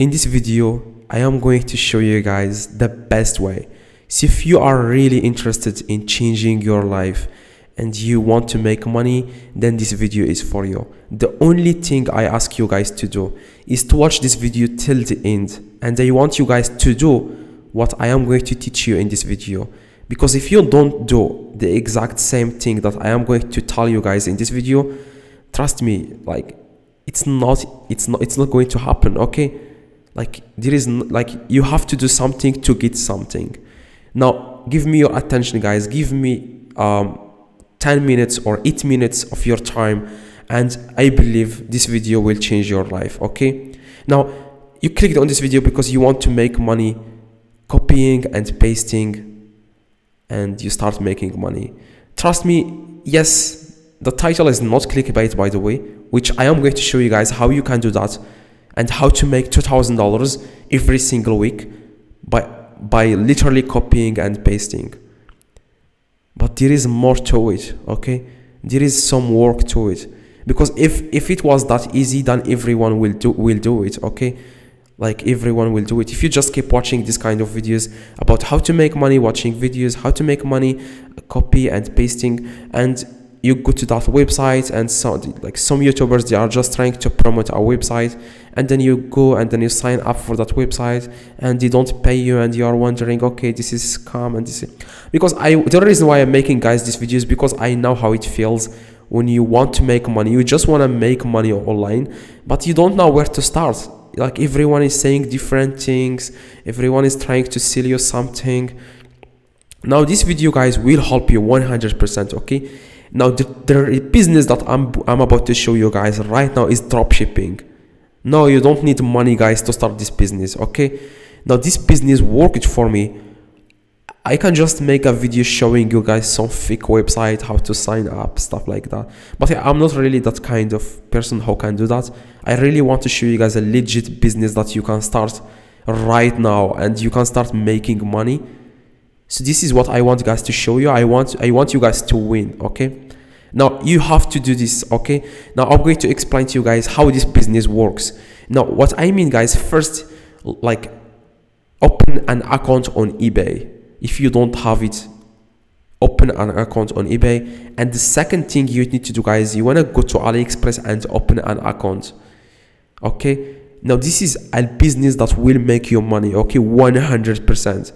In this video, I am going to show you guys the best way. So if you are really interested in changing your life and you want to make money, then this video is for you. The only thing I ask you guys to do is to watch this video till the end, and I want you guys to do what I am going to teach you in this video. Because if you don't do the exact same thing that I am going to tell you guys in this video, trust me, like it's not going to happen, okay? Like you have to do something to get something. Now give me your attention, guys. Give me 10 minutes or 8 minutes of your time, and I believe this video will change your life, okay? Now you clicked on this video because you want to make money copying and pasting, and you start making money. Trust me, yes, the title is not clickbait, by the way, which I am going to show you guys how you can do that and how to make $2,000 every single week by literally copying and pasting. But there is more to it, okay? There is some work to it, because if it was that easy, then everyone will do it, okay? Like everyone will do it. If you just keep watching this kind of videos about how to make money, watching videos how to make money, copy and pasting, and you go to that website, and some YouTubers, they are just trying to promote a website, and then you go and then you sign up for that website and they don't pay you, and you are wondering, okay, this is scam. And this is because the reason why I'm making, guys, these videos, because I know how it feels when you want to make money. You just want to make money online, but you don't know where to start. Like everyone is saying different things, everyone is trying to sell you something. Now this video, guys, will help you 100%, okay? Now the business that I'm about to show you guys right now is dropshipping. No, you don't need money, guys, to start this business, okay? Now this business worked for me. I can just make a video showing you guys some fake website, how to sign up, stuff like that. But I'm not really that kind of person who can do that. I really want to show you guys a legit business that you can start right now and you can start making money. So this is what I want, guys, to show you. I want you guys to win, okay? Now you have to do this, okay? Now I'm going to explain to you guys how this business works. Now what I mean, guys, first, like, open an account on eBay. If you don't have it, open an account on eBay. And the second thing you need to do, guys, you want to go to AliExpress and open an account, okay? Now this is a business that will make you money, okay? 100%,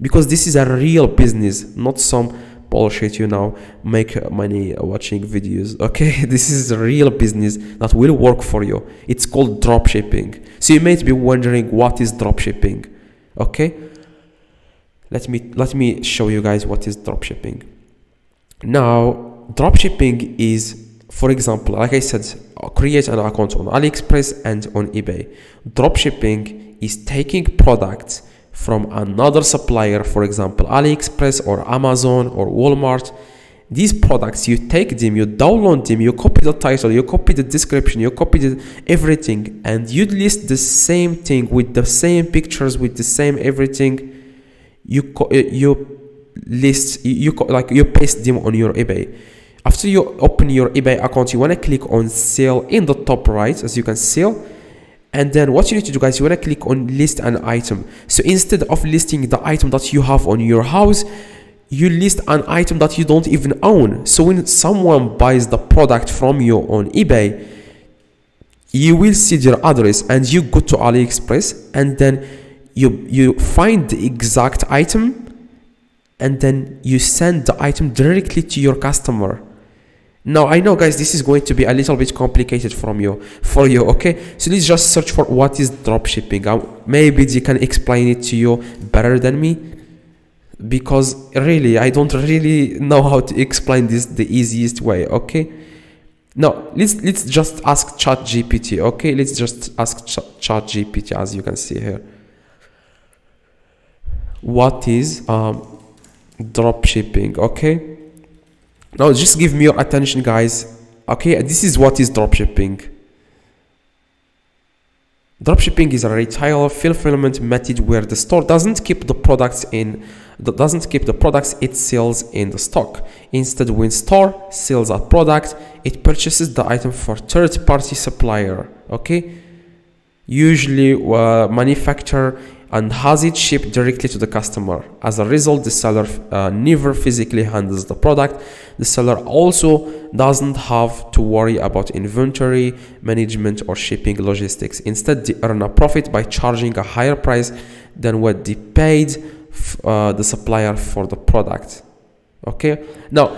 because this is a real business, not some bullshit, you know, make money watching videos, okay? This is a real business that will work for you. It's called dropshipping. So you might be wondering, what is dropshipping, okay? Let me show you guys what is dropshipping. Now dropshipping is, for example, like I said, create an account on AliExpress and on eBay. Dropshipping is taking products from another supplier, for example AliExpress or Amazon or Walmart. These products, you take them, you download them, you copy the title, you copy the description, you copy everything, and you list the same thing with the same pictures, with the same everything. You paste them on your eBay. After you open your eBay account, you want to click on sale in the top right, as you can see. And then what you need to do, guys, you want to click on list an item. So instead of listing the item that you have on your house, you list an item that you don't even own. So when someone buys the product from you on eBay, you will see their address, and you go to AliExpress, and then you find the exact item, and then you send the item directly to your customer. Now I know, guys, this is going to be a little bit complicated for you, okay? So let's just search for what is dropshipping. Maybe they can explain it to you better than me, because really I don't really know how to explain this the easiest way, okay? Now let's just ask ChatGPT, okay? Let's just ask ChatGPT, as you can see here. What is dropshipping, okay? Now just give me your attention, guys, okay? This is what is dropshipping. Dropshipping is a retail fulfillment method where the store doesn't keep the products it sells in the stock. Instead, when store sells a product, it purchases the item for third-party supplier, okay? usually manufacture and has it shipped directly to the customer. As a result, the seller never physically handles the product. The seller also doesn't have to worry about inventory management or shipping logistics. Instead, they earn a profit by charging a higher price than what they paid the supplier for the product. Okay, now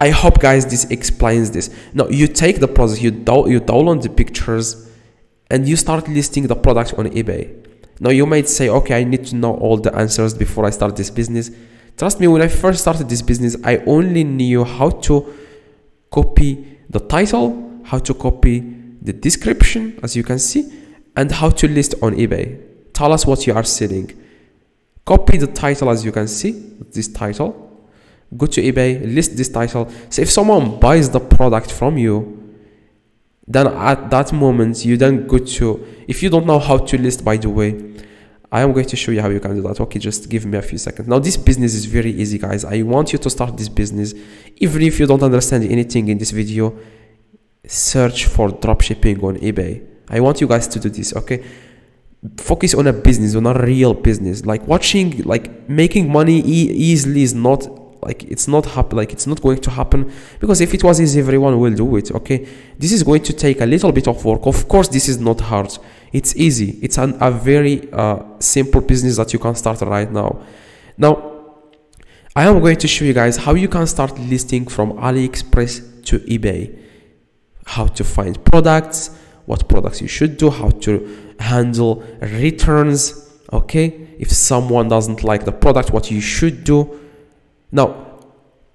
I hope, guys, this explains this. Now you take the process, you download the pictures and you start listing the product on eBay. Now you might say, okay, I need to know all the answers before I start this business. Trust me, when I first started this business, I only knew how to copy the title, how to copy the description, as you can see, and how to list on eBay. Tell us what you are selling. Copy the title, as you can see, this title. Go to eBay, list this title. So if someone buys the product from you, then at that moment you then go to, if you don't know how to list, by the way, I am going to show you how you can do that. Okay, just give me a few seconds. Now this business is very easy, guys. I want you to start this business. Even if you don't understand anything in this video, search for dropshipping on eBay. I want you guys to do this, okay? Focus on a business, on a real business. Like watching, like making money easily is not, like it's not going to happen, because if it was easy, everyone will do it. Okay, this is going to take a little bit of work. Of course, this is not hard, it's easy. It's a very simple business that you can start right now. I am going to show you guys how you can start listing from AliExpress to eBay, how to find products, what products you should do, how to handle returns. Okay, if someone doesn't like the product, what you should do. Now,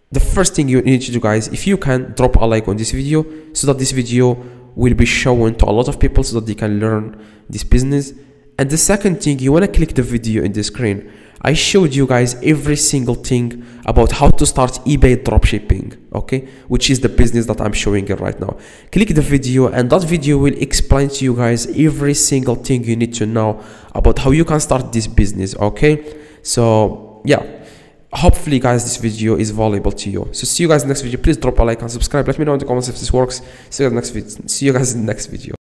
the first thing you need to do, guys, if you can, drop a like on this video so that this video will be shown to a lot of people so that they can learn this business. And the second thing, you want to click the video in the screen. I showed you guys every single thing about how to start eBay dropshipping, okay, which is the business that I'm showing you right now. Click the video and that video will explain to you guys every single thing you need to know about how you can start this business, okay? So yeah, hopefully, guys, this video is valuable to you. So see you guys in the next video. Please drop a like and subscribe. Let me know in the comments if this works. See you guys in the next video.